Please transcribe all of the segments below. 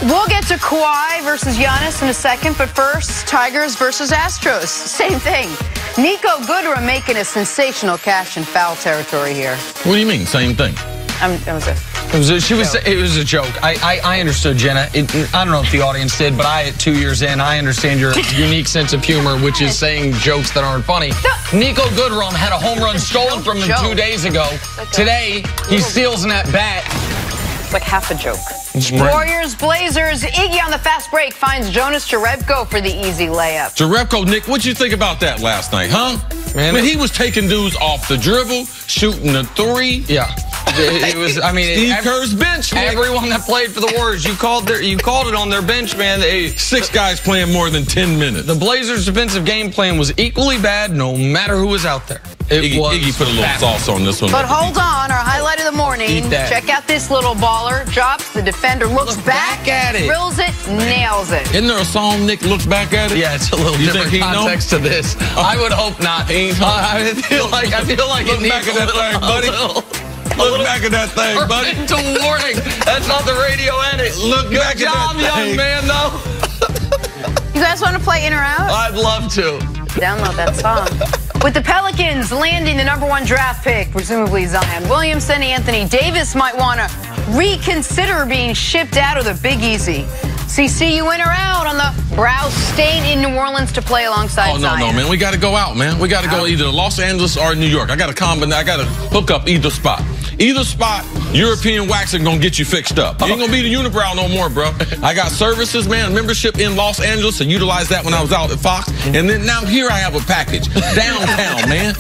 We'll get to Kawhi versus Giannis in a second, but first, Tigers versus Astros. Same thing. Nico Goodrum making a sensational catch in foul territory here. What do you mean, same thing? It was a joke. I understood, Jenna. I don't know if the audience did, but 2 years in, I understand your unique sense of humor, which is saying jokes that aren't funny. Nico Goodrum had a home run stolen from him 2 days ago. Today, he steals an at-bat. It's like half a joke. Warriors, Blazers, Iggy on the fast break finds Jonas Jerebko for the easy layup. Jerebko, Nick, what'd you think about that last night, huh? Man, he was taking dudes off the dribble, shooting the three. Yeah. It was, Steve Kerr's bench. Everyone that played for the Warriors, you called it on their bench, man. 6 guys playing more than 10 minutes. The Blazers' defensive game plan was equally bad, no matter who was out there. Iggy put a little sauce on this one. But hold on, our highlight of the morning. Check out this little baller. Drops the defender, looks back at it, drills it, nails it. Isn't there a song, Nick looks back at it? Yeah, it's a little different context to this. I would hope not. I feel like look back at that thing, buddy. Look back at that thing, buddy. Parental warning. That's not the radio edit. Look back at that thing. Young man, though. You guys want to play in or out? I'd love to. Download that song. With the Pelicans landing the #1 draft pick, presumably Zion Williamson, Anthony Davis might want to reconsider being shipped out of the Big Easy. CC, you in or out on the Brow State in New Orleans to play alongside Zion? No, man. We got to go out, man. We got to go either Los Angeles or New York. I got to hook up either spot. Either spot, European waxing gonna get you fixed up. You ain't gonna be the unibrow no more, bro. I got services, man, membership in Los Angeles. I utilized that when I was out at Fox. And then now here I have a package. Downtown, man.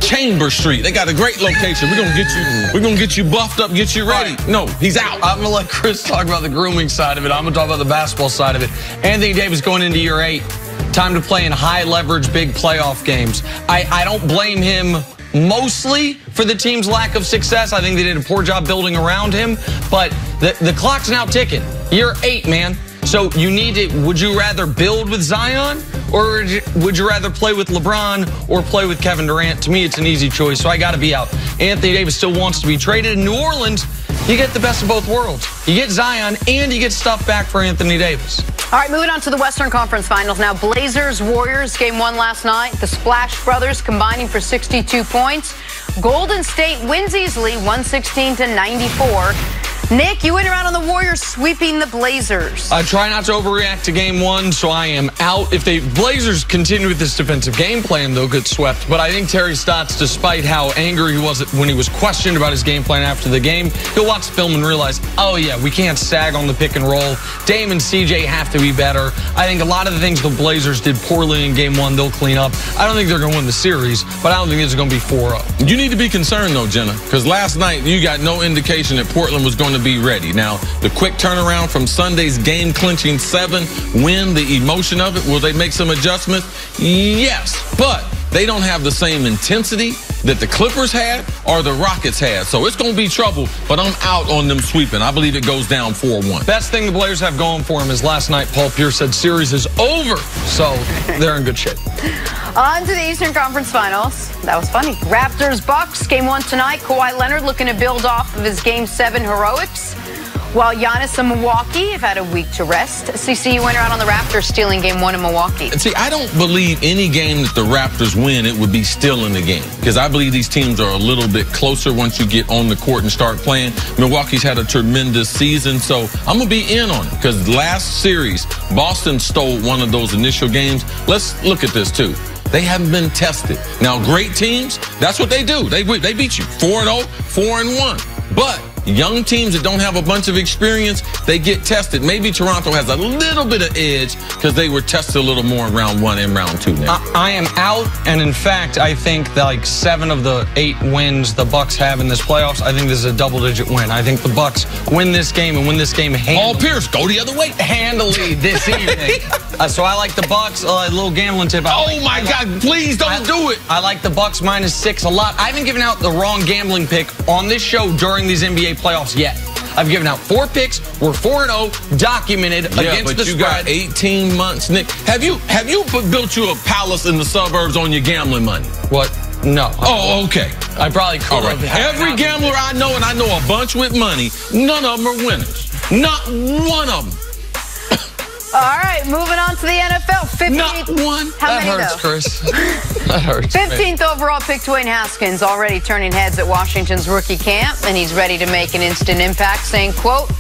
Chamber Street. They got a great location. We're gonna get you buffed up, get you ready. No, he's out. I'm gonna let Chris talk about the grooming side of it. I'm gonna talk about the basketball side of it. Anthony Davis going into year 8. Time to play in high leverage, big playoff games. I don't blame him mostly for the team's lack of success. I think they did a poor job building around him, but the clock's now ticking. Year 8, man. So you need to, would you rather build with Zion or would you rather play with LeBron or play with Kevin Durant? To me, it's an easy choice, so I got to be out. Anthony Davis still wants to be traded. In New Orleans, you get the best of both worlds. You get Zion and you get stuff back for Anthony Davis. All right, moving on to the Western Conference Finals now. Blazers, Warriors, game 1 last night. The Splash Brothers combining for 62 points. Golden State wins easily, 116-94. Nick, you went around on the Warriors sweeping the Blazers. I try not to overreact to game 1, so I am out. If the Blazers continue with this defensive game plan, they'll get swept. But I think Terry Stotts, despite how angry he was when he was questioned about his game plan after the game, he'll watch the film and realize, oh yeah, we can't sag on the pick and roll. Dame and CJ have to be better. I think a lot of the things the Blazers did poorly in game 1, they'll clean up. I don't think they're going to win the series, but I don't think it's going to be 4-0. You need to be concerned, though, Jenna, because last night you got no indication that Portland was going to be ready. Now, the quick turnaround from Sunday's game-clinching 7 win, the emotion of it, will they make some adjustments? Yes, but they don't have the same intensity that the Clippers had or the Rockets had. So it's going to be trouble, but I'm out on them sweeping. I believe it goes down 4-1. Best thing the Blazers have going for them is last night Paul Pierce said series is over. So they're in good shape. On to the Eastern Conference Finals. That was funny. Raptors, Bucks, game 1 tonight. Kawhi Leonard looking to build off of his game 7 heroics, while Giannis and Milwaukee have had a week to rest. CC went around on the Raptors stealing game 1 in Milwaukee. See, I don't believe any game that the Raptors win, it would be still in the game. Because I believe these teams are a little bit closer once you get on the court and start playing. Milwaukee's had a tremendous season, so I'm going to be in on it. Because last series, Boston stole one of those initial games. Let's look at this, too. They haven't been tested. Now, great teams, that's what they do. They beat you 4-0, 4-1. But young teams that don't have a bunch of experience, they get tested. Maybe Toronto has a little bit of edge because they were tested a little more in round 1 and round 2 now. I am out, and in fact, I think that like 7 of the 8 wins the Bucks have in this playoffs, I think this is a double-digit win. I think the Bucks win this game and win this game handily. Paul Pierce, go the other way. Handily this evening. So I like the Bucks. A little gambling tip. Oh my God! Please don't do it. I like the Bucks -6 a lot. I haven't given out the wrong gambling pick on this show during these NBA playoffs yet. I've given out 4 picks. We're 4-0, documented against the spread. But you got 18 months, Nick. Have you built you a palace in the suburbs on your gambling money? What? No. Oh, okay. I probably could. Right. Every gambler I know, and I know a bunch with money, none of them are winners. Not one of them. All right, moving on to the NFL. 15th, Not one. How That many, hurts, though? Chris. That hurts. 15th overall pick, Dwayne Haskins, already turning heads at Washington's rookie camp, and he's ready to make an instant impact, saying, quote,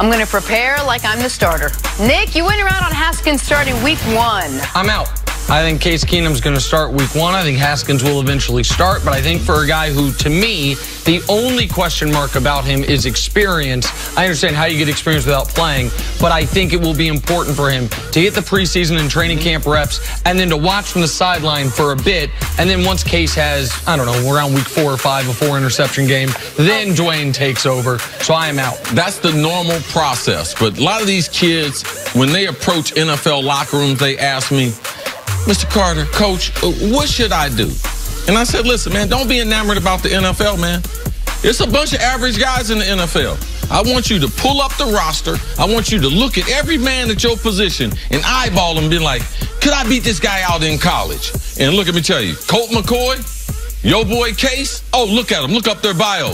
I'm going to prepare like I'm the starter. Nick, you went around on Haskins starting week 1. I'm out. I think Case Keenum's going to start week 1. I think Haskins will eventually start, but I think for a guy who, to me, the only question mark about him is experience. I understand how you get experience without playing, but I think it will be important for him to get the preseason and training camp reps and then to watch from the sideline for a bit. And then once Case has, I don't know, around week 4 or 5, a 4-interception game, then Dwayne takes over. So I am out. That's the normal process. But a lot of these kids, when they approach NFL locker rooms, they ask me, Mr. Carter, Coach, what should I do? And I said, listen, man, don't be enamored about the NFL, man. It's a bunch of average guys in the NFL. I want you to pull up the roster. I want you to look at every man at your position and eyeball them and be like, could I beat this guy out in college? And look, let me tell you, Colt McCoy, your boy Case, oh, look at him. Look up their bio.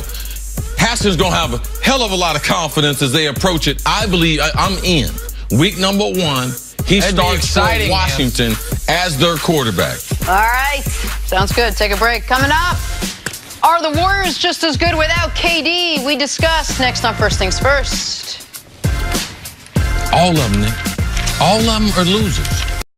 Haskins going to have a hell of a lot of confidence as they approach it. I believe I'm in. Week number 1. He starts for Washington as their quarterback. All right. Sounds good. Take a break. Coming up, are the Warriors just as good without KD? We discuss next on First Things First. All of them, Nick. All of them are losers.